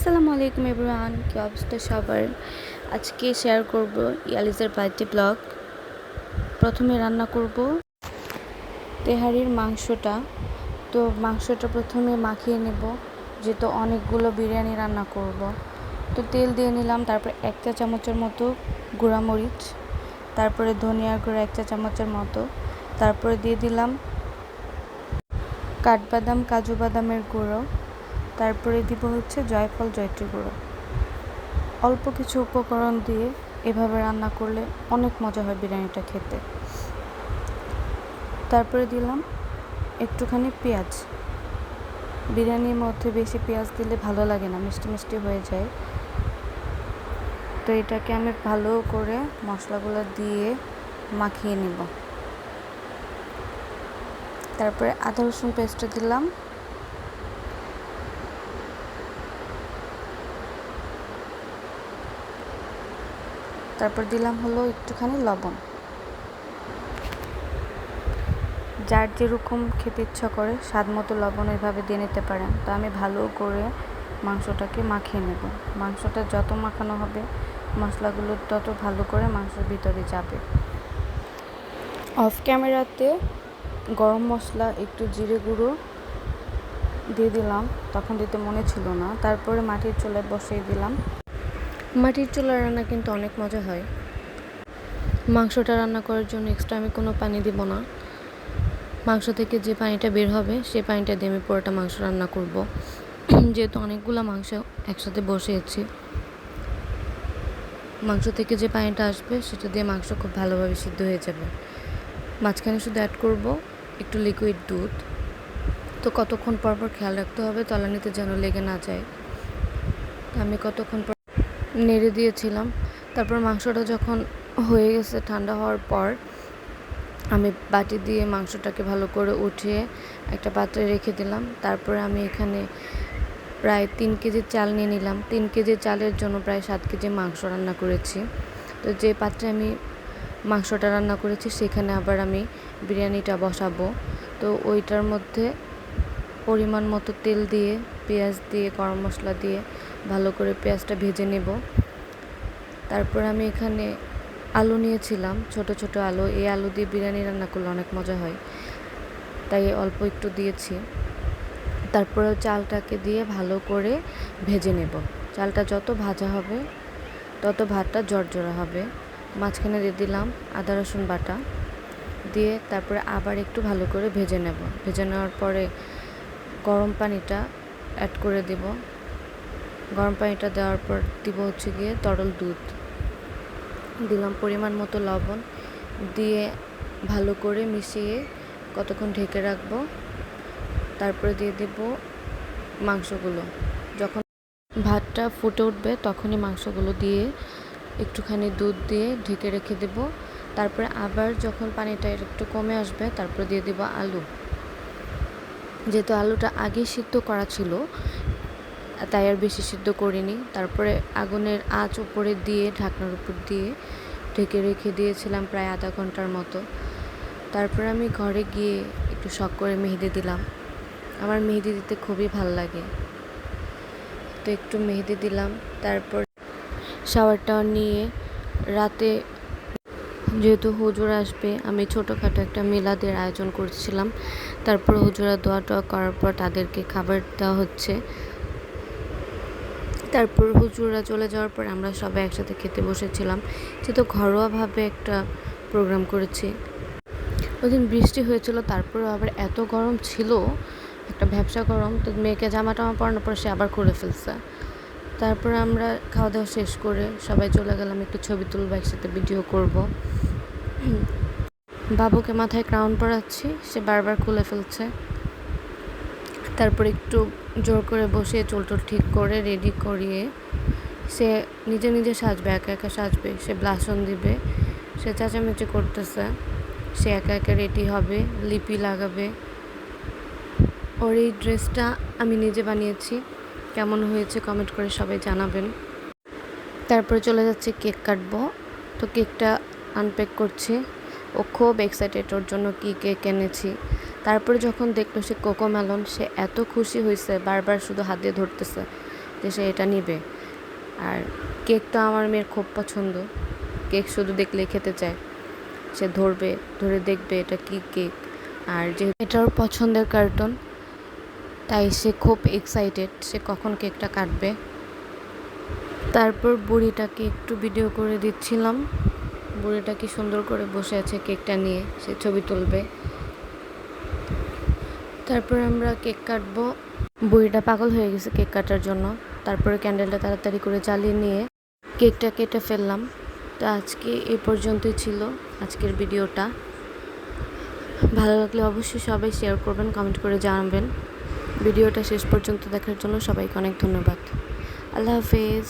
আসসালামু আলাইকুম এভরিওয়ান, কি অবস্থা সবার? আজকে শেয়ার করব ইয়ালিজের বার্থডে ব্লগ। প্রথমে রান্না করব তেহারির মাংসটা। তো মাংসটা প্রথমে মাখিয়ে নেব, যেহেতু অনেকগুলো বিরিয়ানি রান্না করব। তো তেল দিয়ে নিলাম, তারপর 1 চা চামচের মতো গুঁড়া মরিচ, তারপরে ধনিয়ার গুঁড়া 1 চা চামচের মতো, তারপরে দিয়ে দিলাম কাঠবাদাম কাজু বাদামের গুঁড়ো, তারপরে দিব হচ্ছে জয়ফল জয়ত্রী গুঁড়ো। অল্প কিছু উপকরণ দিয়ে এভাবে রান্না করলে অনেক মজা হয় বিরিয়ানিটা খেতে। তারপরে দিলাম একটুখানি পেঁয়াজ। বিরিয়ানির মধ্যে বেশি পেঁয়াজ দিলে ভালো লাগে না, মিষ্টি মিষ্টি হয়ে যায়। তো এটাকে আমি ভালো করে মশলাগুলো দিয়ে মাখিয়ে নিব। তারপরে আদা রসুন পেস্টটা দিলাম, তারপর দিলাম হলো একটুখানি লবণ। যার যেরকম খেতে ইচ্ছা করে স্বাদ মতো লবণ এভাবে দিয়ে নিতে পারেন। তো আমি ভালো করে মাংসটাকে মাখিয়ে নেব। মাংসটা যত মাখানো হবে মশলাগুলো তত ভালো করে মাংসের ভিতরে যাবে। অফ ক্যামেরাতে গরম মশলা একটু জিরে গুঁড়ো দিয়ে দিলাম, তখন দিতে মনে ছিল না। তারপরে মাটির চুলায় বসিয়ে দিলাম। মাটির চুলার রান্না কিন্তু অনেক মজা হয়। মাংসটা রান্না করার জন্য এক্সট্রা আমি কোনো পানি দিব না। মাংস থেকে যে পানিটা বের হবে সেই পানিটা দিয়ে আমি পুরোটা মাংস রান্না করব। যেহেতু অনেকগুলো মাংস একসাথে বসিয়েছি, মাংস থেকে যে পানিটা আসবে সেটা দিয়ে মাংস খুব ভালোভাবে সিদ্ধ হয়ে যাবে। মাঝখানে শুধু অ্যাড করব একটু লিকুইড দুধ। তো কতক্ষণ পর পর খেয়াল রাখতে হবে তলানিতে যেন লেগে না যায়। আমি কতক্ষণ পর নেড়ে দিয়েছিলাম। তারপর মাংসটা যখন হয়ে গেছে, ঠান্ডা হওয়ার পর আমি বাটি দিয়ে মাংসটাকে ভালো করে উঠিয়ে একটা পাত্রে রেখে দিলাম। তারপরে আমি এখানে প্রায় 3 কেজি চাল নিয়ে নিলাম। 3 কেজি চালের জন্য প্রায় 7 কেজি মাংস রান্না করেছি। তো যে পাত্রে আমি মাংসটা রান্না করেছি সেখানে আবার আমি বিরিয়ানিটা বসাবো। তো ওইটার মধ্যে পরিমাণ মতো তেল দিয়ে, পেঁয়াজ দিয়ে, গরম মশলা দিয়ে ভালো করে পেঁয়াজটা ভেজে নেব। তারপর আমি এখানে আলু নিয়েছিলাম, ছোট ছোট আলু। এই আলু দিয়ে বিরিয়ানি রান্না করলে অনেক মজা হয়, তাই অল্প একটু দিয়েছি। তারপরে চালটাকে দিয়ে ভালো করে ভেজে নেব। চালটা যত ভাজা হবে তত ভাতটা জড়জড়া হবে। মাঝখানে দিয়ে দিলাম আদা রসুন বাটা দিয়ে, তারপরে আবার একটু ভালো করে ভেজে নেব। ভেজে নেওয়ার পরে গরম পানিটা অ্যাড করে দেব। গরম পানিটা দেওয়ার পর দিব হচ্ছে গিয়ে তরল দুধ। দিলাম পরিমাণ মতো লবণ দিয়ে ভালো করে মিশিয়ে কতক্ষণ ঢেকে রাখবো। তারপরে দিয়ে দেব মাংসগুলো। যখন ভাতটা ফুটে উঠবে তখনই মাংসগুলো দিয়ে একটুখানি দুধ দিয়ে ঢেকে রেখে দেব। তারপরে আবার যখন পানিটা একটু কমে আসবে তারপরে দিয়ে দেব আলু। যেহেতু আলুটা আগে সিদ্ধ করা ছিল তাই আর বেশি সিদ্ধ করিনি। তারপরে আগুনের আঁচ উপরে দিয়ে ঢাকনার উপর দিয়ে ঢেকে রেখে দিয়েছিলাম প্রায় আধা ঘন্টার মতো। তারপরে আমি ঘরে গিয়ে একটু শখ করে মেহেদি দিলাম। আমার মেহেদি দিতে খুবই ভালো লাগে, তো একটু মেহেদি দিলাম। তারপর শাওয়ারটা নিয়ে রাতে, যেহেতু হুজুর আসবে, আমি ছোটোখাটো একটা মিলাদের আয়োজন করছিলাম। তারপর হুজুরা দোয়া টোয়া করার পর তাদেরকে খাবার দেওয়া হচ্ছে। তারপর হুজুরা চলে যাওয়ার পর আমরা সবাই একসাথে খেতে বসেছিলাম। যেহেতু ঘরোয়াভাবে একটা প্রোগ্রাম করেছি। ওই দিন বৃষ্টি হয়েছিল, তারপরেও আবার এত গরম ছিল, একটা ভ্যাপসা গরম। তো মেয়েকে জামা টামা পরানোর পর সে আবার করে ফেলছে। তারপরে আমরা খাওয়া দাওয়া শেষ করে সবাই চলে গেলাম, একটু ছবি তুলবো, একসাথে ভিডিও করব। বাবুকে মাথায় ক্রাউন পরাচ্ছি, সে বারবার খুলে ফেলছে। তারপর একটু জোর করে বসে চুল টুল ঠিক করে রেডি করিয়ে সে নিজে নিজে সাজবে, একা একা সাজবে। সে ব্লাশন দিবে, সে চেঁচামেচি করতেছে। সে একা একা রেডি হবে, লিপি লাগাবে। ওর এই ড্রেসটা আমি নিজে বানিয়েছি। কেমন হয়েছে কমেন্ট করে সবাই জানাবেন। তারপরে চলে যাচ্ছে কেক কাটবো। তো কেকটা আনপ্যাক করছি। ও খুব এক্সাইটেড ওর জন্য কী কেক এনেছি। তারপরে যখন দেখলো সে কোকোমেলন, সে এত খুশি হয়েছে, বারবার শুধু হাত দিয়ে ধরতেছে। যে সে এটা নিবে। আর কেক তো আমার মেয়ের খুব পছন্দ, কেক শুধু দেখলেই খেতে চায়। সে ধরে দেখবে এটা কি কেক। আর যেহেতু এটা ওর পছন্দের কার্টুন, তাই সে খুব এক্সাইটেড সে কখন কেকটা কাটবে। তারপর বুড়িটাকে একটু ভিডিও করে দিচ্ছিলাম। বুড়িটা কি সুন্দর করে বসে আছে কেকটা নিয়ে, সে ছবি তুলবে। তারপর আমরা কেক কাটবো। বুড়িটা পাগল হয়ে গেছে কেক কাটার জন্য। তারপরে ক্যান্ডেলটা তাড়াতাড়ি করে জ্বালিয়ে নিয়ে কেকটা কেটে ফেললাম। তো আজকে এই পর্যন্তই ছিল আজকের ভিডিওটা। ভালো লাগলে অবশ্যই সবাই শেয়ার করবেন, কমেন্ট করে জানাবেন। ভিডিওটা শেষ পর্যন্ত দেখার জন্য সবাইকে অনেক ধন্যবাদ। আল্লাহ হাফেজ।